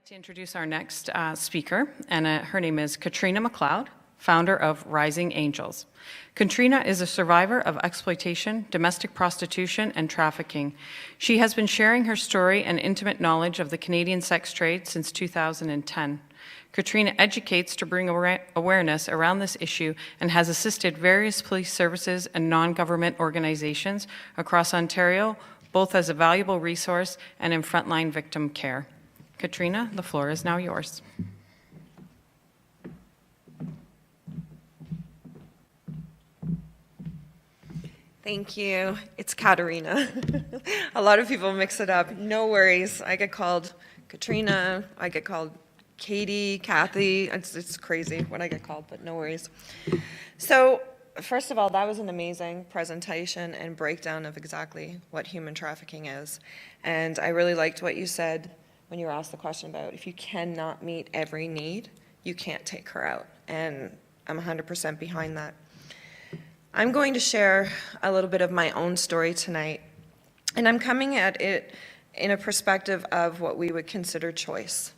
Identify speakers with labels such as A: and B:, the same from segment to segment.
A: like to introduce our next speaker, and her name is Katarina MacLeod, founder of Rising Angels. Katarina is a survivor of exploitation, domestic prostitution, and trafficking. She has been sharing her story and intimate knowledge of the Canadian sex trade since 2010. Katarina educates to bring awareness around this issue and has assisted various police services and non-government organizations across Ontario, both as a valuable resource and in frontline victim care. Katarina, the floor is now yours.
B: Thank you. It's Katarina. A lot of people mix it up. No worries. I get called Katrina. I get called Katie, Kathy. It's crazy what I get called, but no worries. So first of all, that was an amazing presentation and breakdown of exactly what human trafficking is. And I really liked what you said when you were asked the question about if you cannot meet every need, you can't take her out. And I'm 100% behind that. I'm going to share a little bit of my own story tonight. And I'm coming at it in a perspective of what we would consider choice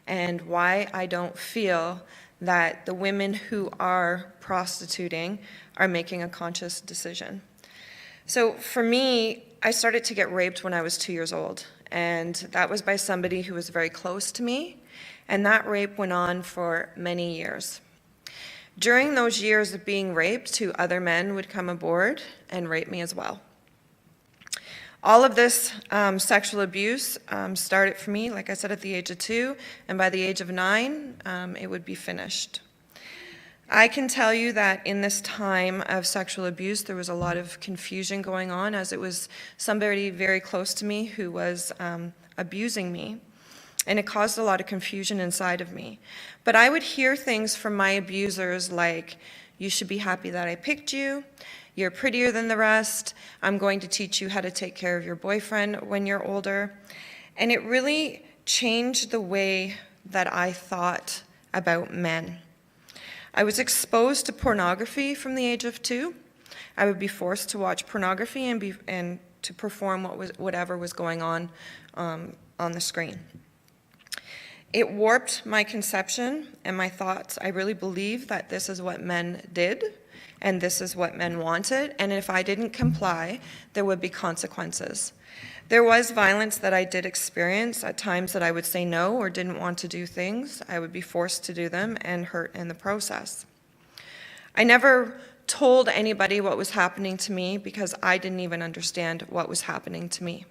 B: and why I don't feel that the women who are prostituting are making a conscious decision. So for me, I started to get raped when I was 2 years old. And that was by somebody who was very close to me, and that rape went on for many years. During those years of being raped, 2 other men would come aboard and rape me as well. All of this sexual abuse started for me, like I said, at the age of 2, and by the age of 9, it would be finished. I can tell you that in this time of sexual abuse, there was a lot of confusion going on, as it was somebody very close to me who was abusing me, and it caused a lot of confusion inside of me. But I would hear things from my abusers like, "You should be happy that I picked you, you're prettier than the rest, I'm going to teach you how to take care of your boyfriend when you're older." And it really changed the way that I thought about men. I was exposed to pornography from the age of 2. I would be forced to watch pornography and to perform whatever was going on the screen. It warped my conception and my thoughts. I really believed that this is what men did and this is what men wanted, and if I didn't comply, there would be consequences. There was violence that I did experience at times that I would say no or didn't want to do things. I would be forced to do them and hurt in the process. I never told anybody what was happening to me because I didn't even understand what was happening to me.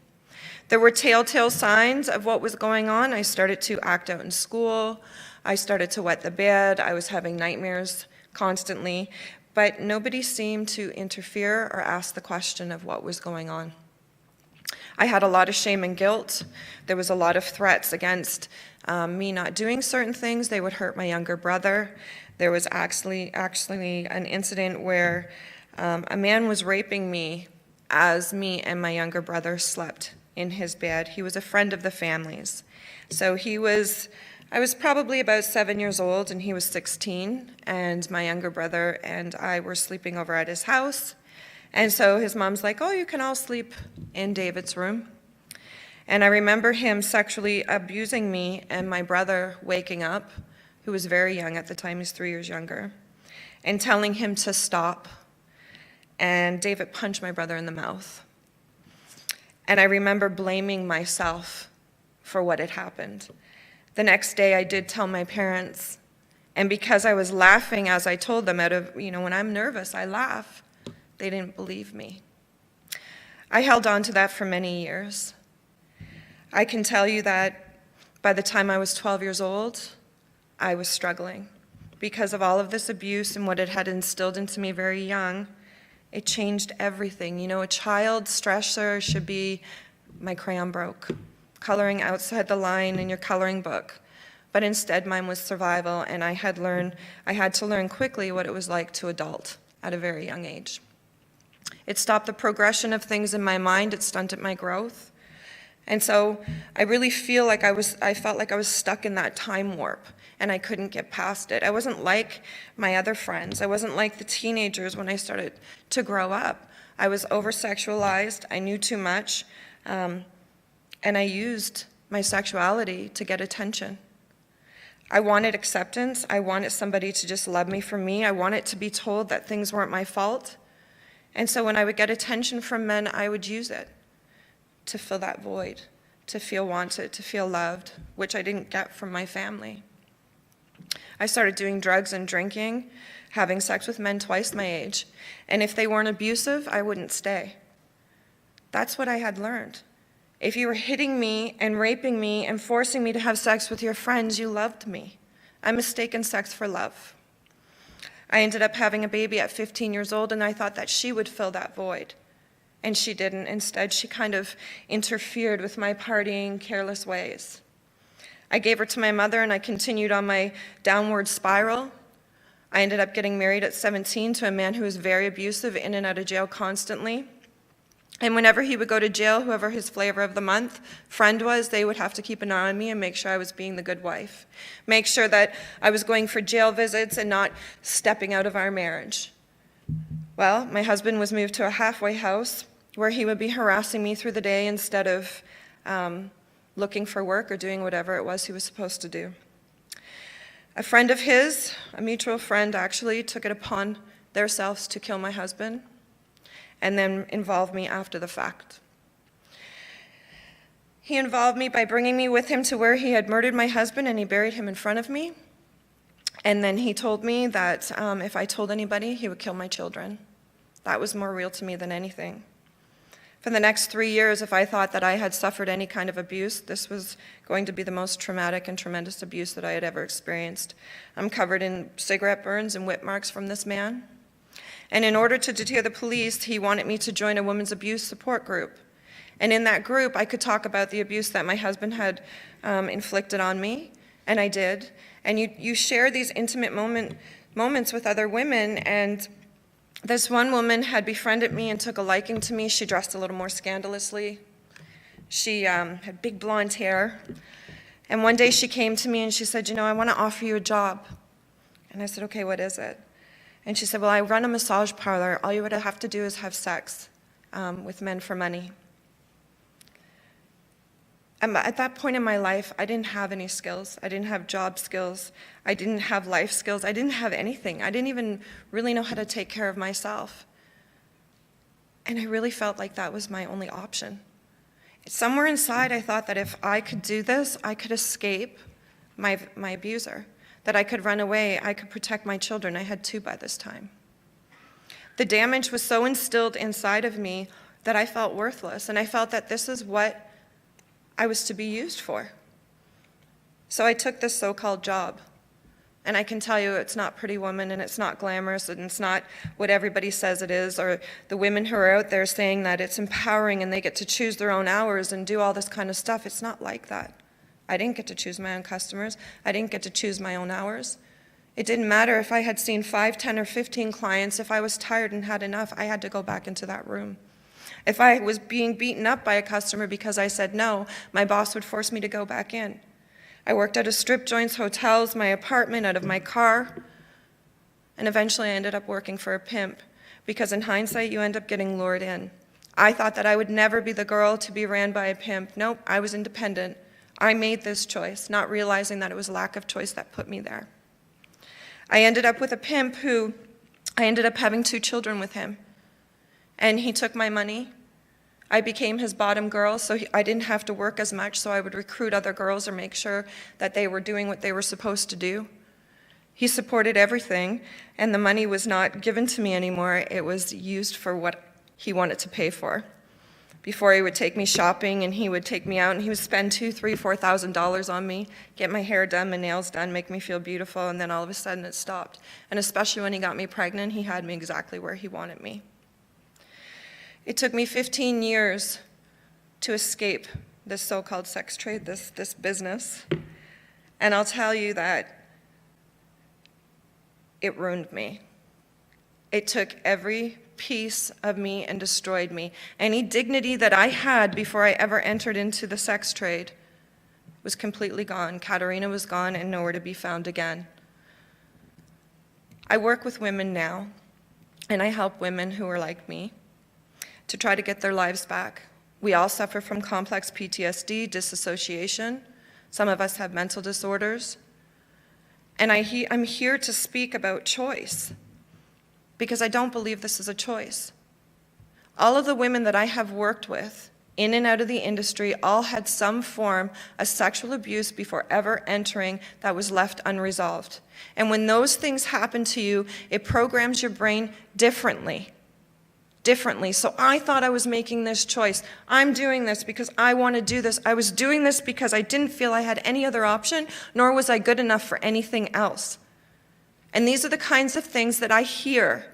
B: There were telltale signs of what was going on. I started to act out in school. I started to wet the bed. I was having nightmares constantly, but nobody seemed to interfere or ask the question of what was going on. I had a lot of shame and guilt. There was a lot of threats against me not doing certain things. They would hurt my younger brother. There was actually an incident where a man was raping me as me and my younger brother slept in his bed. He was a friend of the family's. So I was probably about 7 years old and he was 16, and my younger brother and I were sleeping over at his house. And so his mom's like, "Oh, you can all sleep in David's room." And I remember him sexually abusing me and my brother waking up, who was very young at the time, he's 3 years younger, and telling him to stop. And David punched my brother in the mouth. And I remember blaming myself for what had happened. The next day I did tell my parents, and because I was laughing as I told them out of, when I'm nervous, I laugh. They didn't believe me. I held on to that for many years. I can tell you that by the time I was 12 years old, I was struggling. Because of all of this abuse and what it had instilled into me very young, it changed everything. A child's stressor should be, my crayon broke, coloring outside the line in your coloring book. But instead, mine was survival, and I had to learn quickly what it was like to adult at a very young age. It stopped the progression of things in my mind. It stunted my growth. And so I really feel like I felt like I was stuck in that time warp, and I couldn't get past it. I wasn't like my other friends. I wasn't like the teenagers when I started to grow up. I was over-sexualized. I knew too much, and I used my sexuality to get attention. I wanted acceptance. I wanted somebody to just love me for me. I wanted to be told that things weren't my fault. And so when I would get attention from men, I would use it to fill that void, to feel wanted, to feel loved, which I didn't get from my family. I started doing drugs and drinking, having sex with men twice my age. And if they weren't abusive, I wouldn't stay. That's what I had learned. If you were hitting me and raping me and forcing me to have sex with your friends, you loved me. I mistaken sex for love. I ended up having a baby at 15 years old, and I thought that she would fill that void. And she didn't. Instead, she kind of interfered with my partying, careless ways. I gave her to my mother, and I continued on my downward spiral. I ended up getting married at 17 to a man who was very abusive, in and out of jail constantly. And whenever he would go to jail, whoever his flavor of the month friend was, they would have to keep an eye on me and make sure I was being the good wife. Make sure that I was going for jail visits and not stepping out of our marriage. Well, my husband was moved to a halfway house where he would be harassing me through the day instead of looking for work or doing whatever it was he was supposed to do. A friend of his, a mutual friend actually, took it upon themselves to kill my husband and then involved me after the fact. He involved me by bringing me with him to where he had murdered my husband, and he buried him in front of me. And then he told me that if I told anybody, he would kill my children. That was more real to me than anything. For the next 3 years, if I thought that I had suffered any kind of abuse, this was going to be the most traumatic and tremendous abuse that I had ever experienced. I'm covered in cigarette burns and whip marks from this man. And in order to deter the police, he wanted me to join a women's abuse support group. And in that group, I could talk about the abuse that my husband had inflicted on me, and I did. And you share these intimate moments with other women, and this one woman had befriended me and took a liking to me. She dressed a little more scandalously. She had big blonde hair. And one day she came to me and she said, I want to offer you a job. And I said, okay, what is it? And she said, well, I run a massage parlor. All you would have to do is have sex with men for money. And at that point in my life, I didn't have any skills. I didn't have job skills. I didn't have life skills. I didn't have anything. I didn't even really know how to take care of myself. And I really felt like that was my only option. Somewhere inside, I thought that if I could do this, I could escape my abuser, that I could run away, I could protect my children. I had 2 by this time. The damage was so instilled inside of me that I felt worthless, and I felt that this is what I was to be used for. So I took this so-called job. And I can tell you it's not Pretty Woman, and it's not glamorous, and it's not what everybody says it is, or the women who are out there saying that it's empowering and they get to choose their own hours and do all this kind of stuff. It's not like that. I didn't get to choose my own customers. I didn't get to choose my own hours. It didn't matter if I had seen 5, 10, or 15 clients. If I was tired and had enough, I had to go back into that room. If I was being beaten up by a customer because I said no, my boss would force me to go back in. I worked out of strip joints, hotels, my apartment, out of my car, and eventually I ended up working for a pimp, because in hindsight, you end up getting lured in. I thought that I would never be the girl to be ran by a pimp. Nope, I was independent. I made this choice, not realizing that it was lack of choice that put me there. I ended up with a pimp who, I ended up having 2 children with him, and he took my money. I became his bottom girl, so I didn't have to work as much, so I would recruit other girls or make sure that they were doing what they were supposed to do. He supported everything, and the money was not given to me anymore. It was used for what he wanted to pay for. Before, he would take me shopping, and he would take me out, and he would spend $2,000, $3,000, $4,000 on me, get my hair done, my nails done, make me feel beautiful, and then all of a sudden it stopped. And especially when he got me pregnant, he had me exactly where he wanted me. It took me 15 years to escape this so-called sex trade, this business. And I'll tell you that it ruined me. It took every piece of me and destroyed me. Any dignity that I had before I ever entered into the sex trade was completely gone. Katarina was gone and nowhere to be found again. I work with women now, and I help women who are like me to try to get their lives back, We all suffer from complex PTSD, disassociation. Some of us have mental disorders. And I'm here to speak about choice, because I don't believe this is a choice. All of the women that I have worked with, in and out of the industry, all had some form of sexual abuse before ever entering that was left unresolved. And when those things happen to you, it programs your brain differently. So I thought I was making this choice. I'm doing this because I want to do this. I was doing this because I didn't feel I had any other option, nor was I good enough for anything else. And these are the kinds of things that I hear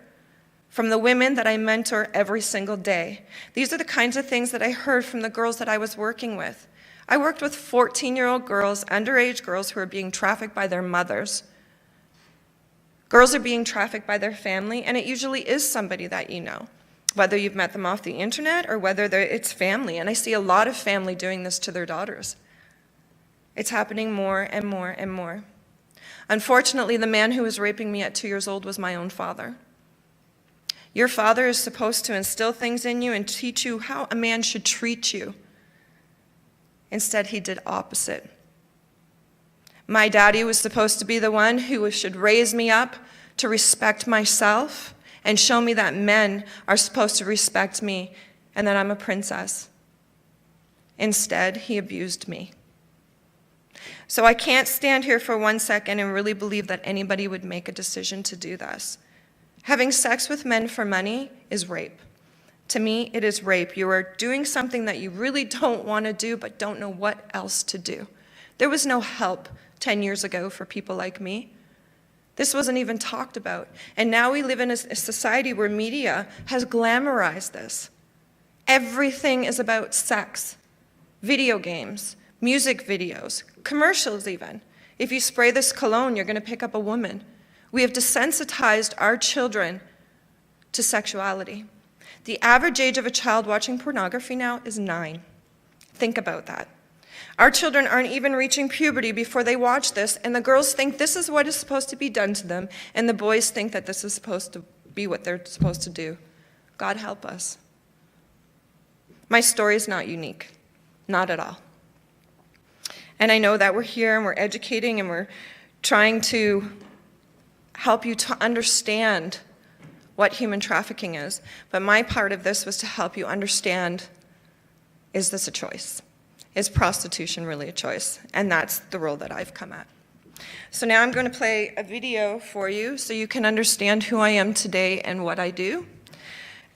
B: from the women that I mentor every single day. These are the kinds of things that I heard from the girls that I was working with. I worked with 14-year-old girls, underage girls, who are being trafficked by their mothers. Girls are being trafficked by their family, and it usually is somebody that you know, whether you've met them off the internet or whether it's family. And I see a lot of family doing this to their daughters. It's happening more and more and more. Unfortunately, the man who was raping me at 2 years old was my own father. Your father is supposed to instill things in you and teach you how a man should treat you. Instead, he did opposite. My daddy was supposed to be the one who should raise me up to respect myself and show me that men are supposed to respect me and that I'm a princess. Instead, he abused me. So I can't stand here for 1 second and really believe that anybody would make a decision to do this. Having sex with men for money is rape. To me, it is rape. You are doing something that you really don't want to do but don't know what else to do. There was no help 10 years ago for people like me. This wasn't even talked about. And now we live in a society where media has glamorized this. Everything is about sex, video games, music videos, commercials even. If you spray this cologne, you're going to pick up a woman. We have desensitized our children to sexuality. The average age of a child watching pornography now is 9. Think about that. Our children aren't even reaching puberty before they watch this, and the girls think this is what is supposed to be done to them, and the boys think that this is supposed to be what they're supposed to do. God help us. My story is not unique, not at all. And I know that we're here and we're educating and we're trying to help you to understand what human trafficking is, but my part of this was to help you understand, is this a choice? Is prostitution really a choice? And that's the role that I've come at. So now I'm going to play a video for you so you can understand who I am today and what I do.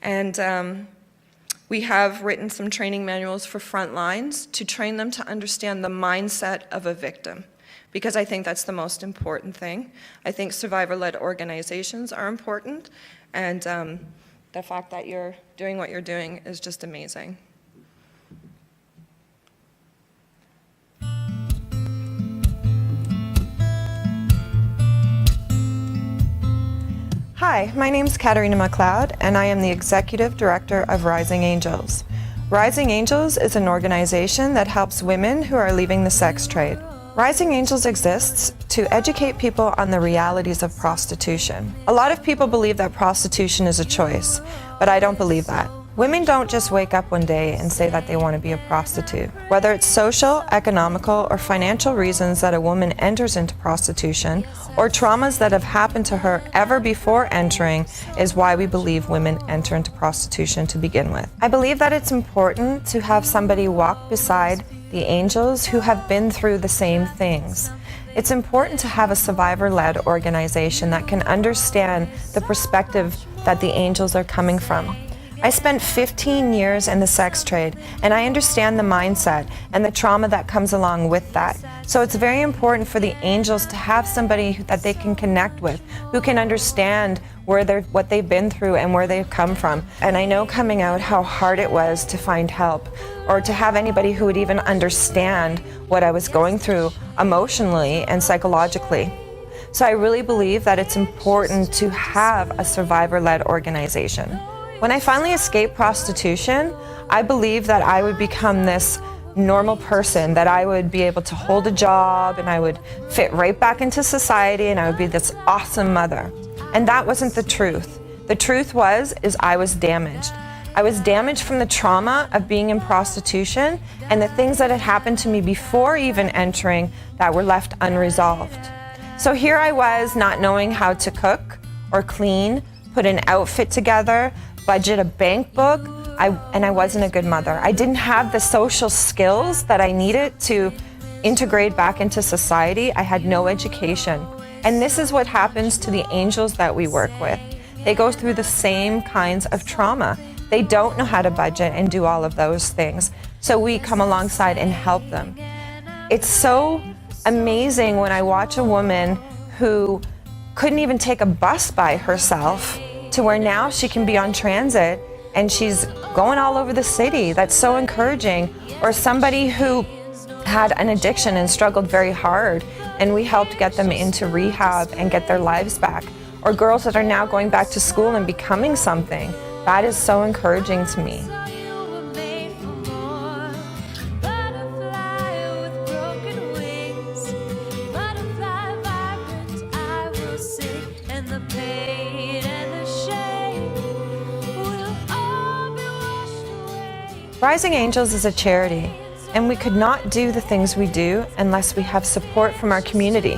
B: And we have written some training manuals for front lines to train them to understand the mindset of a victim, because I think that's the most important thing. I think survivor-led organizations are important, and the fact that you're doing what you're doing is just amazing. Hi, my name is Katarina MacLeod, and I am the Executive Director of Rising Angels. Rising Angels is an organization that helps women who are leaving the sex trade. Rising Angels exists to educate people on the realities of prostitution. A lot of people believe that prostitution is a choice, but I don't believe that. Women don't just wake up one day and say that they want to be a prostitute. Whether it's social, economical, or financial reasons that a woman enters into prostitution, or traumas that have happened to her ever before entering, is why we believe women enter into prostitution to begin with. I believe that it's important to have somebody walk beside the angels who have been through the same things. It's important to have a survivor-led organization that can understand the perspective that the angels are coming from. I spent 15 years in the sex trade, and I understand the mindset and the trauma that comes along with that. So it's very important for the angels to have somebody that they can connect with, who can understand what they've been through and where they've come from. And I know coming out how hard it was to find help, or to have anybody who would even understand what I was going through emotionally and psychologically. So I really believe that it's important to have a survivor-led organization. When I finally escaped prostitution, I believed that I would become this normal person, that I would be able to hold a job and I would fit right back into society and I would be this awesome mother. And that wasn't the truth. The truth is I was damaged. I was damaged from the trauma of being in prostitution and the things that had happened to me before even entering that were left unresolved. So here I was, not knowing how to cook or clean, put an outfit together, budget a bank book, and I wasn't a good mother. I didn't have the social skills that I needed to integrate back into society. I had no education. And this is what happens to the angels that we work with. They go through the same kinds of trauma. They don't know how to budget and do all of those things. So we come alongside and help them. It's so amazing when I watch a woman who couldn't even take a bus by herself to where now she can be on transit and she's going all over the city. That's so encouraging. Or somebody who had an addiction and struggled very hard, and we helped get them into rehab and get their lives back. Or girls that are now going back to school and becoming something. That is so encouraging to me. Rising Angels is a charity, and we could not do the things we do unless we have support from our community.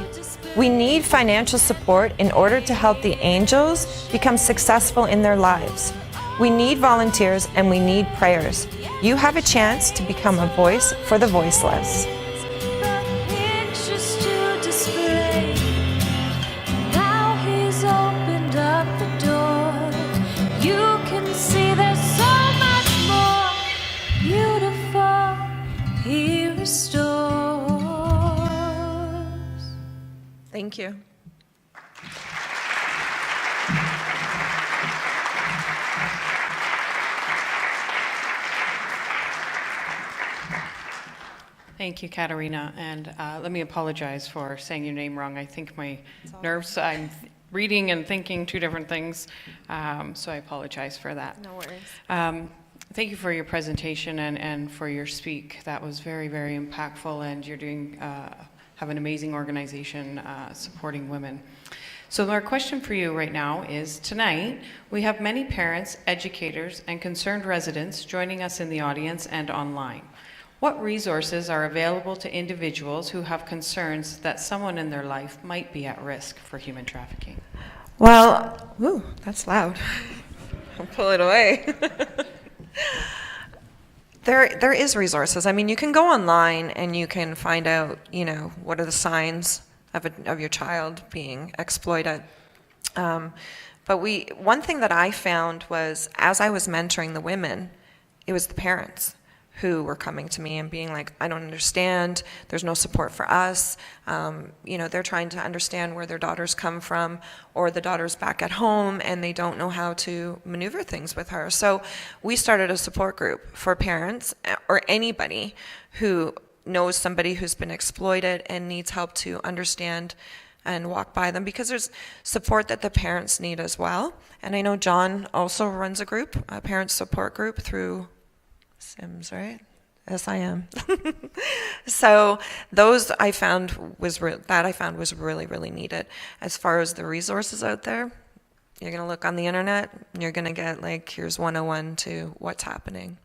B: We need financial support in order to help the angels become successful in their lives. We need volunteers and we need prayers. You have a chance to become a voice for the voiceless. Thank you.
A: Thank you, Katarina. And let me apologize for saying your name wrong. I think my nerves, I'm reading and thinking two different things, so I apologize for that.
B: No worries.
A: Thank you for your presentation and for your speak. That was very, very impactful, and you're doing have an amazing organization supporting women. So our question for you right now is, tonight we have many parents, educators, and concerned residents joining us in the audience and online. What resources are available to individuals who have concerns that someone in their life might be at risk for human trafficking?
B: Well, ooh, that's loud. I'll pull it away. There is resources. I mean, you can go online and you can find out, what are the signs of your child being exploited. But one thing that I found was, as I was mentoring the women, it was the parents who were coming to me and being like, I don't understand, there's no support for us. They're trying to understand where their daughters come from, or the daughter's back at home and they don't know how to maneuver things with her. So we started a support group for parents or anybody who knows somebody who's been exploited and needs help to understand and walk by them, because there's support that the parents need as well. And I know John also runs a group, a parent support group through Sims, right? SIM. So those I found was really, really needed. As far as the resources out there, you're going to look on the internet, you're going to get here's 101 to what's happening.